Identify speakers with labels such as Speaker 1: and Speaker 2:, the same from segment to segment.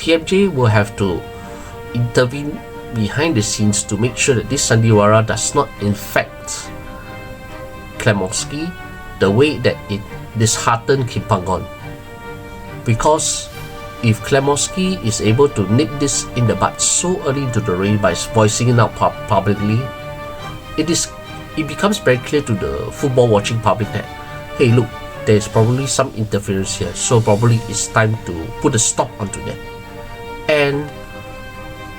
Speaker 1: TMJ will have to intervene behind the scenes to make sure that this sandiwara does not infect Clamoski the way that it disheartened Kimpangon. Because if Clamoski is able to nip this in the bud so early into the race by voicing it out publicly, it becomes very clear to the football watching public that, hey look, there's probably some interference here, so probably it's time to put a stop onto that. And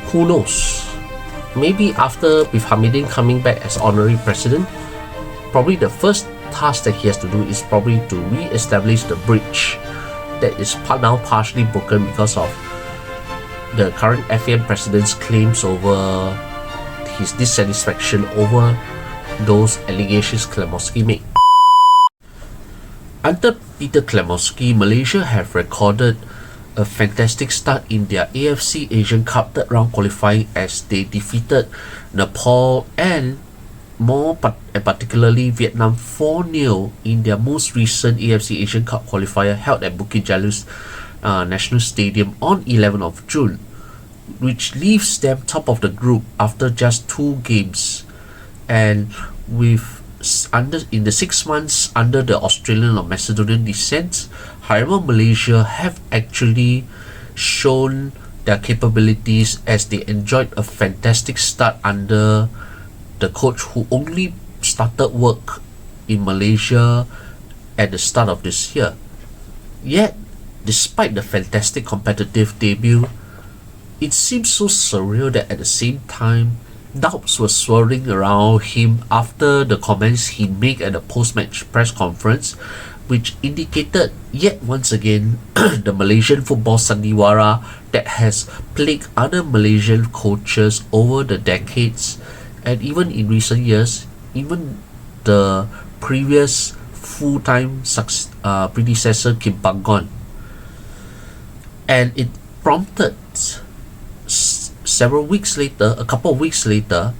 Speaker 1: who knows, maybe after with Hamidin coming back as honorary president, probably the first task that he has to do is probably to re-establish the bridge that is now partially broken because of the current FAM president's claims over his dissatisfaction over those allegations Clamoski made. Under Peter Clamoski, Malaysia have recorded a fantastic start in their AFC Asian Cup third round qualifying as they defeated Nepal and particularly Vietnam 4-0 in their most recent AFC Asian Cup qualifier held at Bukit Jalil's National Stadium on 11th of June, which leaves them top of the group after just 2 games. And in the 6 months under the Australian or Macedonian descent, however, Malaysia have actually shown their capabilities as they enjoyed a fantastic start under the coach who only started work in Malaysia at the start of this year. Yet, despite the fantastic competitive debut, it seems so surreal that at the same time, doubts were swirling around him after the comments he made at the post-match press conference, which indicated yet once again the Malaysian football sandiwara that has plagued other Malaysian coaches over the decades, and even in recent years, even the previous full-time predecessor Kim Panggon. And it prompted a couple of weeks later,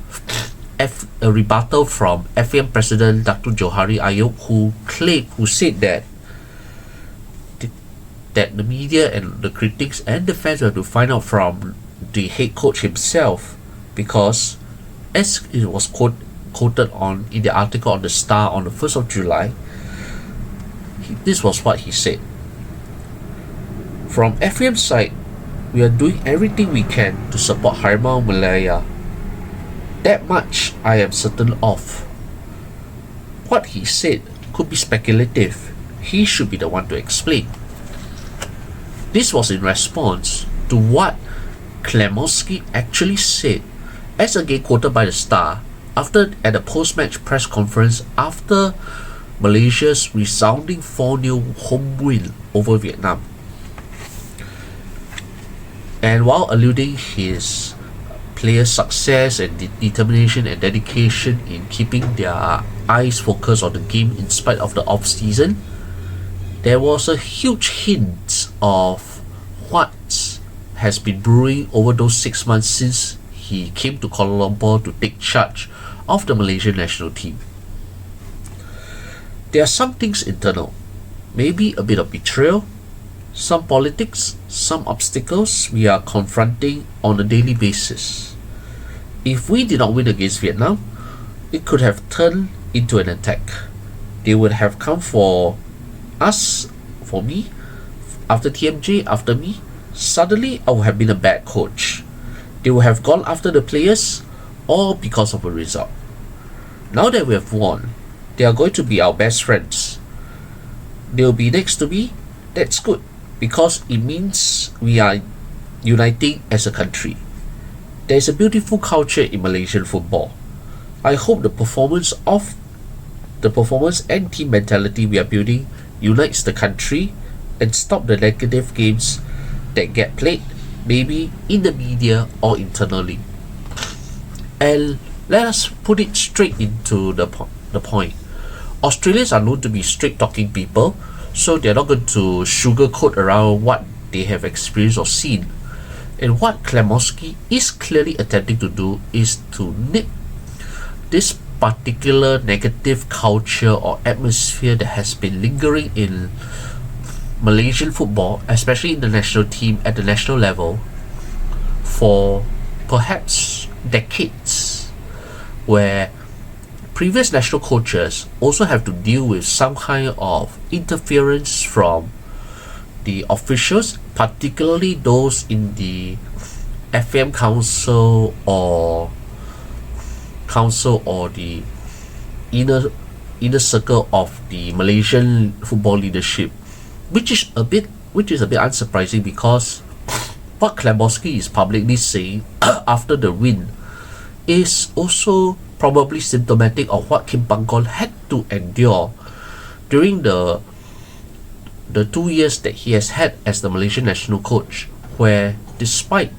Speaker 1: a rebuttal from FAM President Dr. Johari Ayub, who said that the media and the critics and the fans have to find out from the head coach himself, because as it was quoted in the article on the Star on the 1st of July, this was what he said. From FAM's side, we are doing everything we can to support Harimau Malaya. That much I am certain of. What he said could be speculative. He should be the one to explain. This was in response to what Clamoski actually said, as again quoted by the Star, at a post-match press conference after Malaysia's resounding 4-0 home win over Vietnam. And while alluding his players' success and determination and dedication in keeping their eyes focused on the game in spite of the off-season, there was a huge hint of what has been brewing over those 6 months since he came to Kuala Lumpur to take charge of the Malaysian national team. There are some things internal, maybe a bit of betrayal, some politics, some obstacles we are confronting on a daily basis. If we did not win against Vietnam, it could have turned into an attack. They would have come for us, for me, after TMJ, after me. Suddenly, I would have been a bad coach. They would have gone after the players, all because of a result. Now that we have won, they are going to be our best friends. They will be next to me. That's good, because it means we are uniting as a country. There is a beautiful culture in Malaysian football. I hope the performance and team mentality we are building unites the country and stop the negative games that get played, maybe in the media or internally. And let us put it straight into the point. Australians are known to be straight-talking people, so they're not going to sugarcoat around what they have experienced or seen. And what Clamoski is clearly attempting to do is to nip this particular negative culture or atmosphere that has been lingering in Malaysian football, especially in the national team at the national level, for perhaps decades, where previous national coaches also have to deal with some kind of interference from the officials, particularly those in the FM council or the inner circle of the Malaysian football leadership, which is a bit unsurprising, because what Clamoski is publicly saying after the win is also probably symptomatic of what Kim Panggon had to endure during the 2 years that he has had as the Malaysian national coach, where despite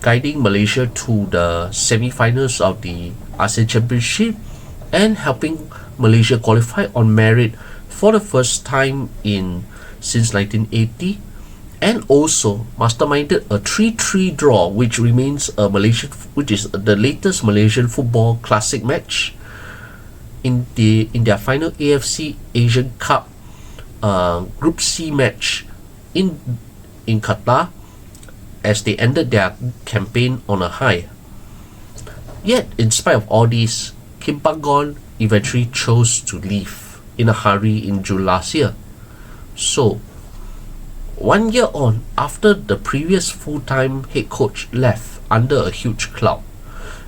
Speaker 1: guiding Malaysia to the semi-finals of the ASEAN Championship and helping Malaysia qualify on merit for the first time since 1980, and also masterminded a 3-3 draw, which is the latest Malaysian football classic match in their final AFC Asian Cup Group C match in Qatar, as they ended their campaign on a high. Yet, in spite of all this, Kim Panggon eventually chose to leave in a hurry in June last year. So, 1 year on, after the previous full-time head coach left under a huge cloud,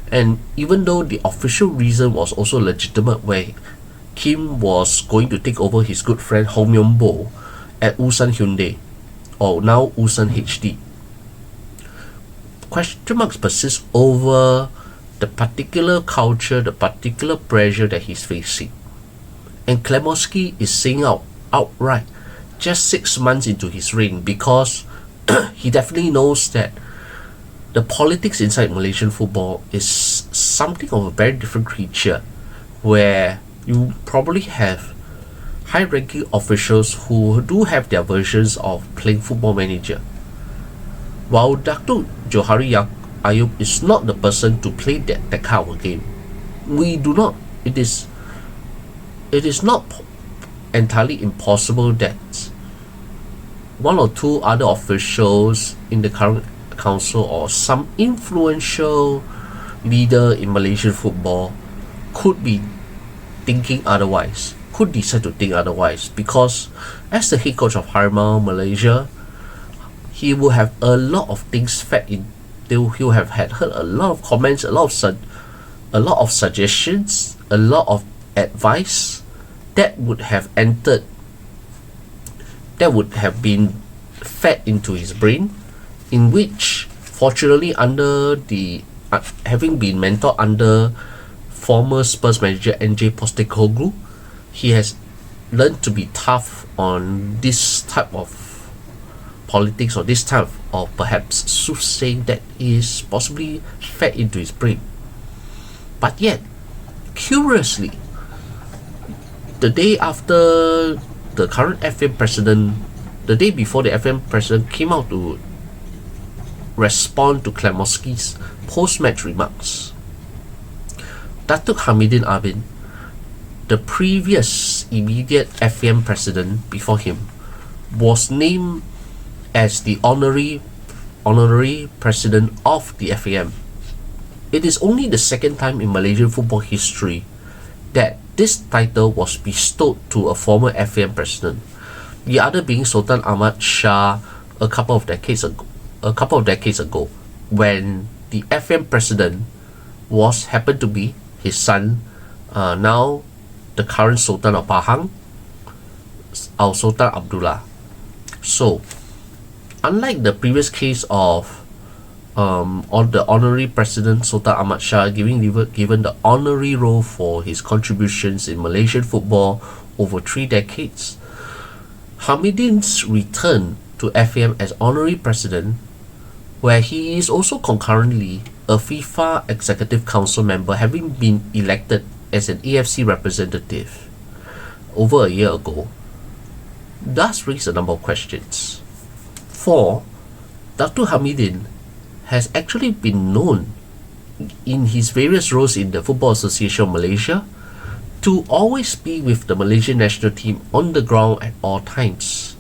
Speaker 1: and even though the official reason was also legitimate, where Kim was going to take over his good friend Hong Myong-bo at Ulsan Hyundai, or now Ulsan HD, question marks persist over the particular culture, the particular pressure that he's facing. And Clamoski is saying outright, just 6 months into his reign, because he definitely knows that the politics inside Malaysian football is something of a very different creature, where you probably have high-ranking officials who do have their versions of playing football manager, while Dr. Johari Ayub is not the person to play that kind of game. It is not entirely impossible that one or two other officials in the current council or some influential leader in Malaysian football could be thinking otherwise, could decide to think otherwise, because as the head coach of Harimau Malaysia, he will have a lot of things fed in. He will have heard a lot of comments, a lot of suggestions, a lot of advice that would have been fed into his brain, in which, fortunately, under the having been mentored under former Spurs manager NJ Postecoglou, he has learned to be tough on this type of politics, or this type of perhaps soothsaying that is possibly fed into his brain. But yet, curiously, the day after the current FM president, the day before the FM president came out to respond to Clamoski's post-match remarks, Datuk Hamidin Abin, the previous immediate FM president before him, was named as the honorary president of the FAM. It is only the second time in Malaysian football history that this title was bestowed to a former FAM president, the other being Sultan Ahmad Shah a couple of decades ago, when the FM president happened to be his son, now the current Sultan of Pahang, Sultan Abdullah. So, unlike the previous case of the honorary president Sultan Ahmad Shah given the honorary role for his contributions in Malaysian football over 3 decades, Hamidin's return to FAM as honorary president, where he is also concurrently a FIFA Executive Council member, having been elected as an AFC representative over a year ago, does raise a number of questions. For Dr. Hamidin has actually been known in his various roles in the Football Association of Malaysia to always be with the Malaysian national team on the ground at all times.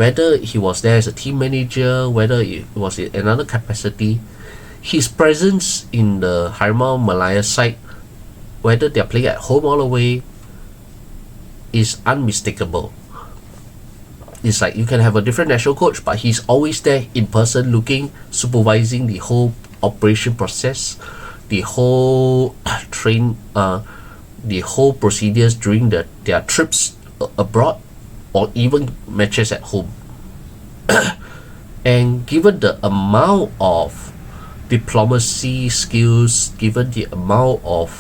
Speaker 1: whether he was there as a team manager, whether it was in another capacity, his presence in the Harimau Malaya side, whether they're playing at home or away, is unmistakable. It's like you can have a different national coach, but he's always there in person, looking, supervising the whole operation process, the whole the whole procedures during their trips abroad, or even matches at home. And given the amount of diplomacy skills, given the amount of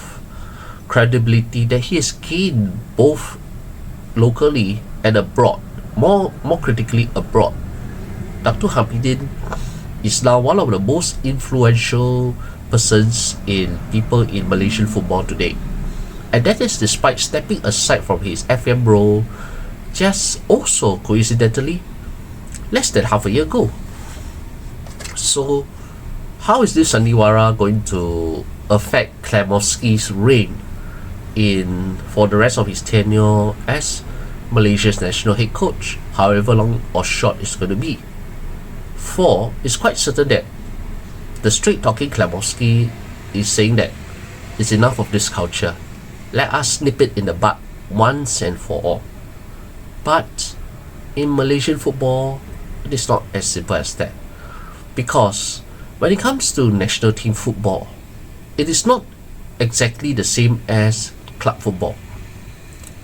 Speaker 1: credibility that he has gained both locally and abroad, more critically abroad, Dr. Hamidin is now one of the most influential persons in people in Malaysian football today. And that is despite stepping aside from his FM role just also coincidentally less than half a year ago. So how is this Sandiwara going to affect Clamoski's reign for the rest of his tenure as Malaysia's national head coach, however long or short it's going to be? For it's quite certain that the straight talking Clamoski is saying that it's enough of this culture. Let us nip it in the bud once and for all. But in Malaysian football, it is not as simple as that. Because when it comes to national team football, it is not exactly the same as club football.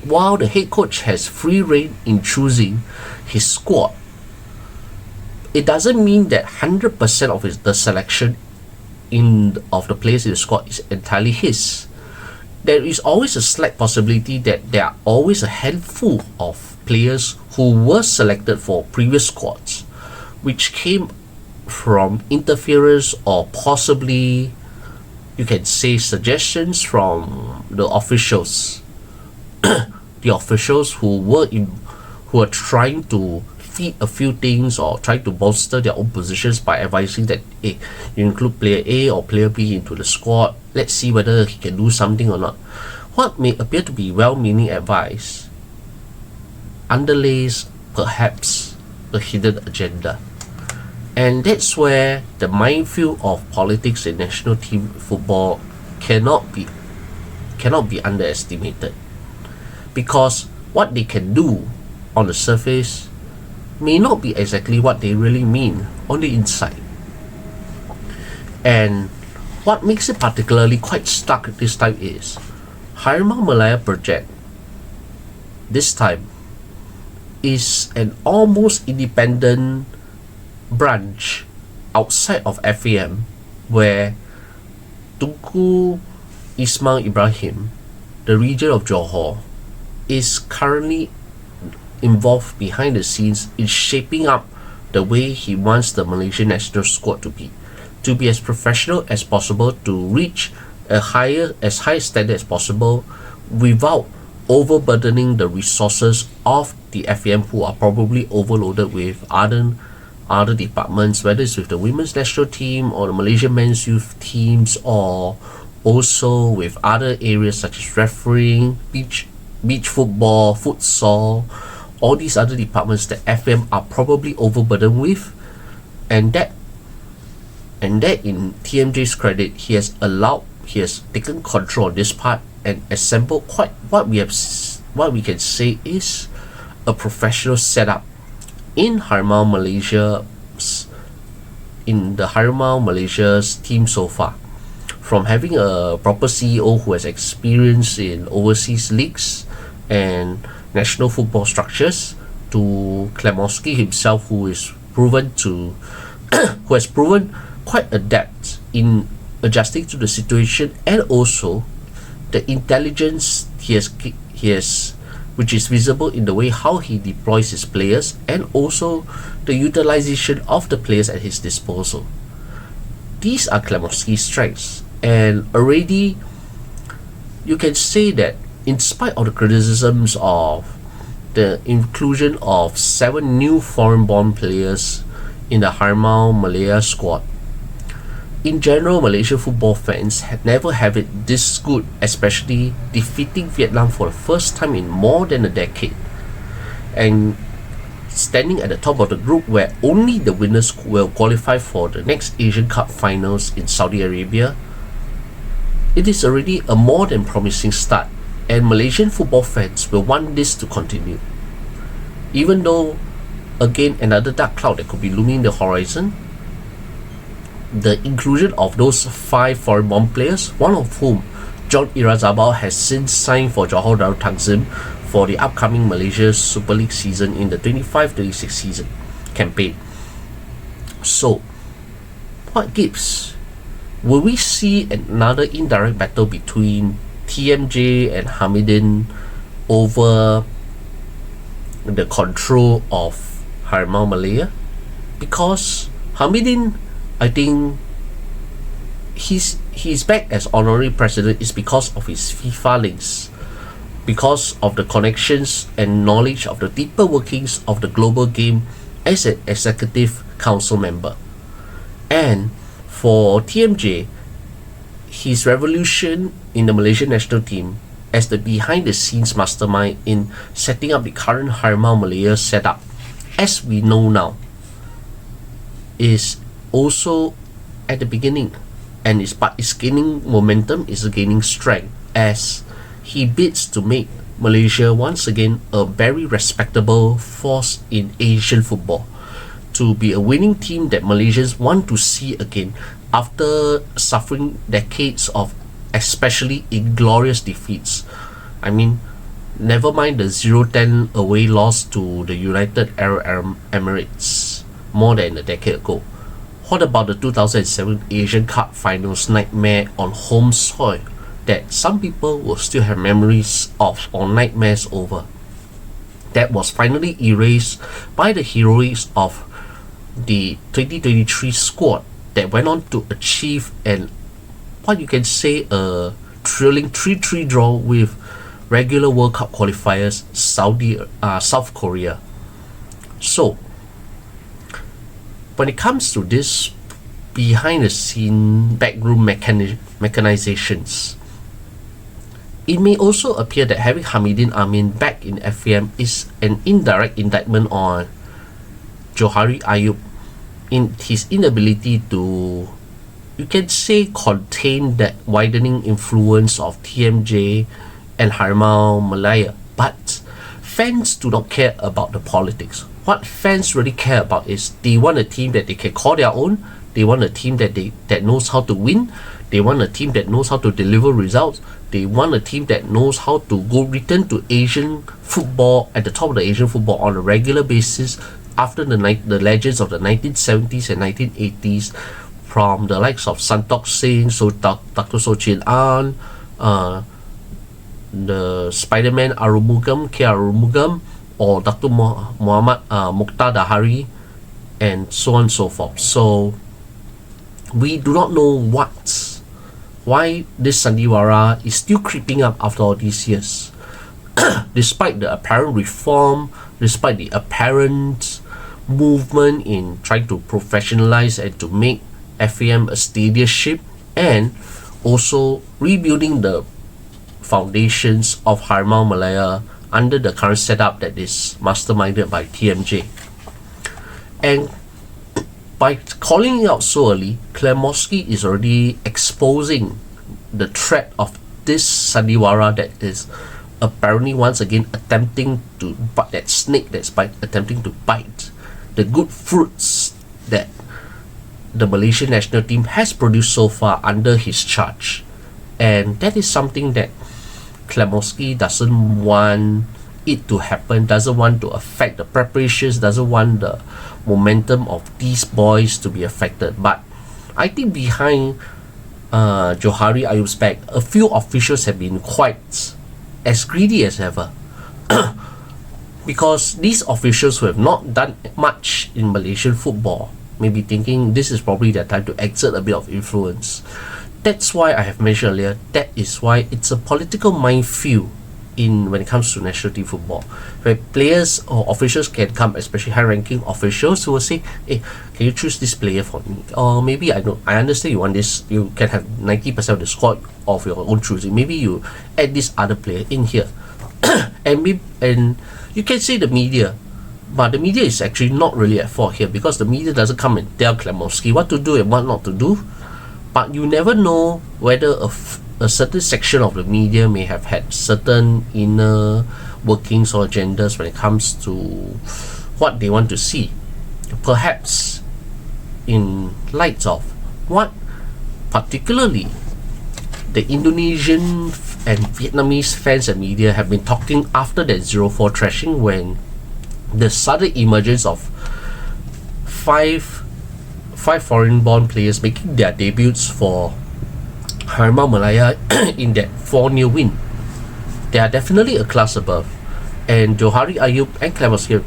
Speaker 1: While the head coach has free rein in choosing his squad, it doesn't mean that 100% of the selection of the players in the squad is entirely his. There is always a slight possibility that there are always a handful of players who were selected for previous squads, which came from interference or possibly, you can say, suggestions from the officials. The officials who were trying to feed a few things or trying to bolster their own positions by advising that, hey, you include player A or player B into the squad, let's see whether he can do something or not. What may appear to be well-meaning advice underlays perhaps a hidden agenda. And that's where the minefield of politics in national team football cannot be underestimated. Because what they can do on the surface may not be exactly what they really mean on the inside. And what makes it particularly quite stark this time is Harimau Malaya project this time is an almost independent branch outside of FAM, where Tunku Ismail Ibrahim, the region of Johor, is currently involved behind the scenes in shaping up the way he wants the Malaysian national squad to be as professional as possible, to reach as high standard as possible without overburdening the resources of the FAM, who are probably overloaded with other departments, whether it's with the women's national team or the Malaysian men's youth teams, or also with other areas such as refereeing, beach football, futsal, all these other departments that FM are probably overburdened with. And that in TMJ's credit, he has taken control of this part and assembled quite what we can say is a professional setup in Harimau Malaysia's team so far. From having a proper CEO who has experience in overseas leagues and national football structures, to Clamoski himself, who has proven quite adept in adjusting to the situation, and also the intelligence he has, which is visible in the way how he deploys his players, and also the utilization of the players at his disposal. These are Clamoski's strengths, and already you can say that in spite of the criticisms of the inclusion of 7 new foreign-born players in the Harimau Malaya squad, in general, Malaysian football fans had never have it this good, especially defeating Vietnam for the first time in more than a decade. And standing at the top of the group where only the winners will qualify for the next Asian Cup finals in Saudi Arabia, it is already a more than promising start, and Malaysian football fans will want this to continue. Even though, again, another dark cloud that could be looming the horizon, the inclusion of those 5 foreign-born players, one of whom, John Irazabal, has since signed for Johor Darul Takzim for the upcoming Malaysia Super League season in the 25-26 season campaign. So, what gives? Will we see another indirect battle between TMJ and Hamidin over the control of Harimau Malaya? Because Hamidin, I think he's back as honorary president is because of his FIFA links, because of the connections and knowledge of the deeper workings of the global game as an executive council member. And for TMJ, his revolution in the Malaysian national team as the behind-the-scenes mastermind in setting up the current Harimau Malaya setup, as we know now, is also at the beginning, and is gaining momentum, is gaining strength as he bids to make Malaysia once again a very respectable force in Asian football, to be a winning team that Malaysians want to see again after suffering decades of especially inglorious defeats. I mean, never mind the 0-10 away loss to the United Arab Emirates more than a decade ago. What about the 2007 Asian Cup Finals nightmare on home soil that some people will still have memories of or nightmares over? That was finally erased by the heroics of the 2023 squad that went on to achieve an, what you can say, a thrilling 3-3 draw with regular World Cup qualifiers South Korea. So, when it comes to this behind the scene backroom mechanizations, it may also appear that having Hamidin Amin back in FAM is an indirect indictment on Johari Ayub in his inability to, you can say, contain that widening influence of TMJ and Harimau Malaya. But fans do not care about the politics. What fans really care about is they want a team that they can call their own. They want a team that knows how to win. They want a team that knows how to deliver results. They want a team that knows how to go return to Asian football, at the top of the Asian football on a regular basis after the legends of the 1970s and 1980s, from the likes of Santokh Singh, Dr. So Chin An, the Spider-Man Arumugam, K. Arumugam, or Dr. Muhammad Mukhtar Dahari, and so on and so forth. So we do not know why this Sandiwara is still creeping up after all these years. Despite the apparent reform, despite the apparent movement in trying to professionalize and to make FAM a steadyship, and also rebuilding the foundations of Harimau Malaya under the current setup that is masterminded by TMJ. And by calling it out so early, Clamoski is already exposing the threat of this Sandiwara that is apparently once again attempting to bite that snake attempting to bite the good fruits that the Malaysian national team has produced so far under his charge. And that is something that Clamoski doesn't want it to happen, doesn't want to affect the preparations, doesn't want the momentum of these boys to be affected. But I think behind Johari Ayub's back, a few officials have been quite as greedy as ever. Because these officials who have not done much in Malaysian football may be thinking this is probably their time to exert a bit of influence. That's why I have mentioned earlier, that is why it's a political minefield when it comes to national team football, where players or officials can come, especially high-ranking officials, who will say, hey, can you choose this player for me? Or maybe I understand you want this, you can have 90% of the squad of your own choosing. Maybe you add this other player in here. and you can say the media But the media is actually not really at fault here, because the media doesn't come and tell Clamoski what to do and what not to do. But you never know whether a certain section of the media may have had certain inner workings or agendas when it comes to what they want to see. Perhaps in light of what particularly the Indonesian and Vietnamese fans and media have been talking after that 0-4 thrashing, when the sudden emergence of five foreign-born players making their debuts for Harimau Malaya in that 4-0 win. They are definitely a class above, and Johari Ayub and Clamoski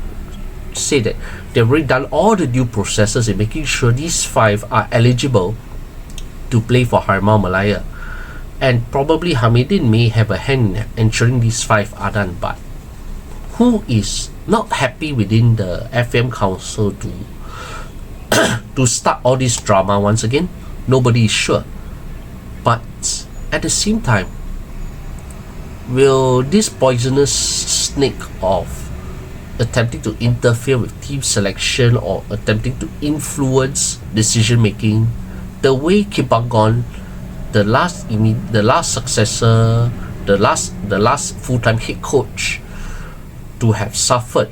Speaker 1: say that they've already done all the due processes in making sure these 5 are eligible to play for Harimau Malaya, and probably Hamidin may have a hand in ensuring these 5 are done. But who is not happy within the FM Council to start all this drama once again? Nobody is sure. But at the same time, will this poisonous snake of attempting to interfere with team selection or attempting to influence decision making, the way Kipangon, the last successor, the last full-time head coach, to have suffered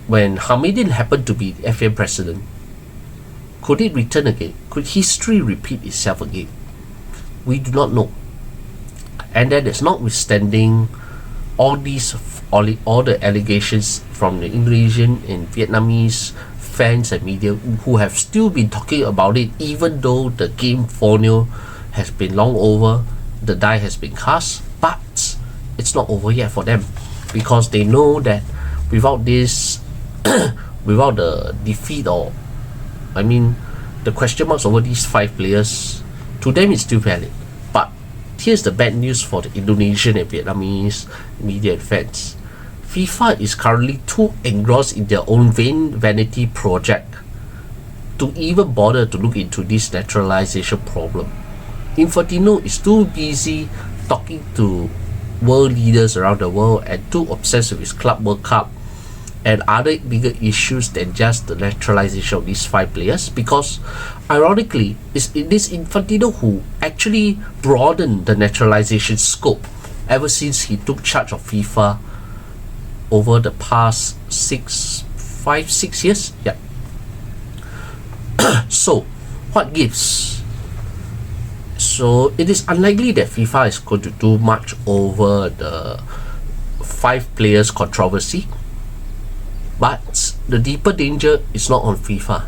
Speaker 1: when Hamidin happened to be FM president? Could it return again? Could history repeat itself again? We do not know. And that is notwithstanding all the allegations from the Indonesian and Vietnamese fans and media who have still been talking about it, even though the game 4-0 has been long over, the die has been cast. But it's not over yet for them, because they know that without this without the defeat, or the question marks over these 5 players, to them it's still valid. But here's the bad news for the Indonesian and Vietnamese media and fans. FIFA is currently too engrossed in their own vain vanity project to even bother to look into this naturalization problem. Infantino is too busy talking to world leaders around the world and too obsessed with his Club World Cup and other bigger issues than just the naturalization of these 5 players, because ironically it's this Infantino who actually broadened the naturalization scope ever since he took charge of FIFA over the past 6 years. Yeah. So what gives? So it is unlikely that FIFA is going to do much over the 5 players controversy. But the deeper danger is not on FIFA,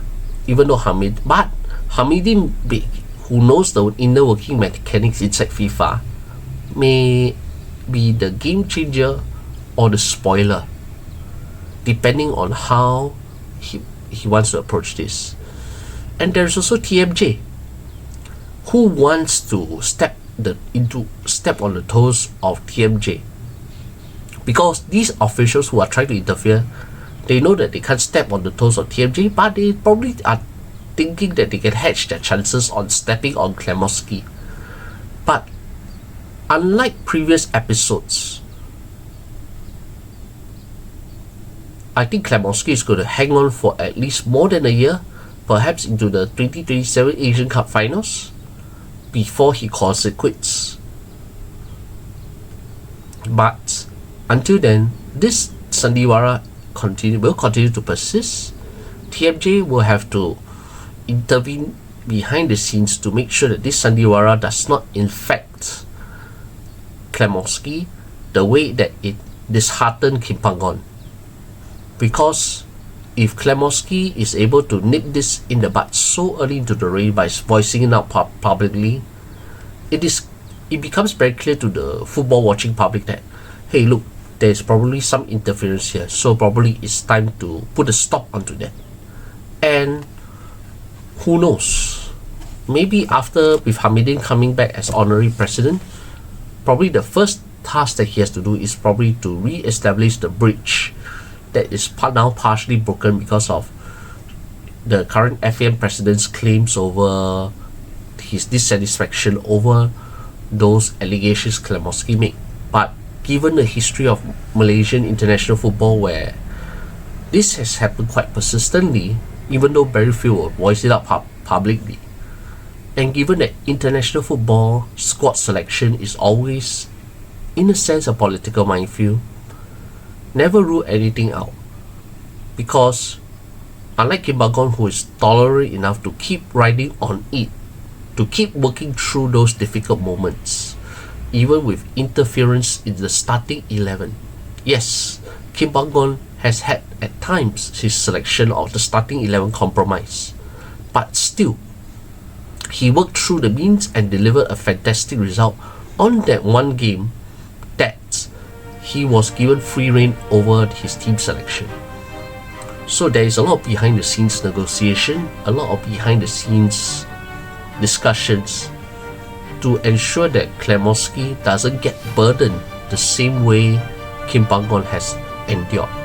Speaker 1: even though Hamidin, who knows the inner working mechanics inside FIFA, may be the game changer or the spoiler, depending on how he wants to approach this. And there's also TMJ, who wants to step on the toes of TMJ, because these officials who are trying to interfere, they know that they can't step on the toes of TMJ, but they probably are thinking that they can hedge their chances on stepping on Clamoski. But unlike previous episodes, I think Clamoski is going to hang on for at least more than a year, perhaps into the 2027 Asian Cup finals, before he calls it quits. But until then, this Sandiwara will continue to persist. TMJ will have to intervene behind the scenes to make sure that this Sandiwara does not infect Clamoski the way that it disheartened Kimpangon. Because if Clamoski is able to nip this in the bud so early into the race by voicing it out publicly, it becomes very clear to the football watching public that, hey, look, there's probably some interference here, so probably it's time to put a stop onto that. And who knows, maybe after, with Hamidin coming back as honorary president, probably the first task that he has to do is probably to re-establish the bridge that is now partially broken because of the current FM president's claims over his dissatisfaction over those allegations Clamoski made. But given the history of Malaysian international football, where This has happened quite persistently, even though very few will voice it out publicly. And given that international football squad selection is always, in a sense, a political minefield, never rule anything out. Because unlike Kim Bagong, who is tolerant enough to keep riding on it, to keep working through those difficult moments, even with interference in the starting 11. Yes, Kim Bagong has had at times his selection of the starting 11 compromise, but still, he worked through the means and delivered a fantastic result on that one game that he was given free rein over his team selection. So there is a lot of behind the scenes negotiation, a lot of behind the scenes discussions to ensure that Clamoski doesn't get burdened the same way Kim Bagong has endured.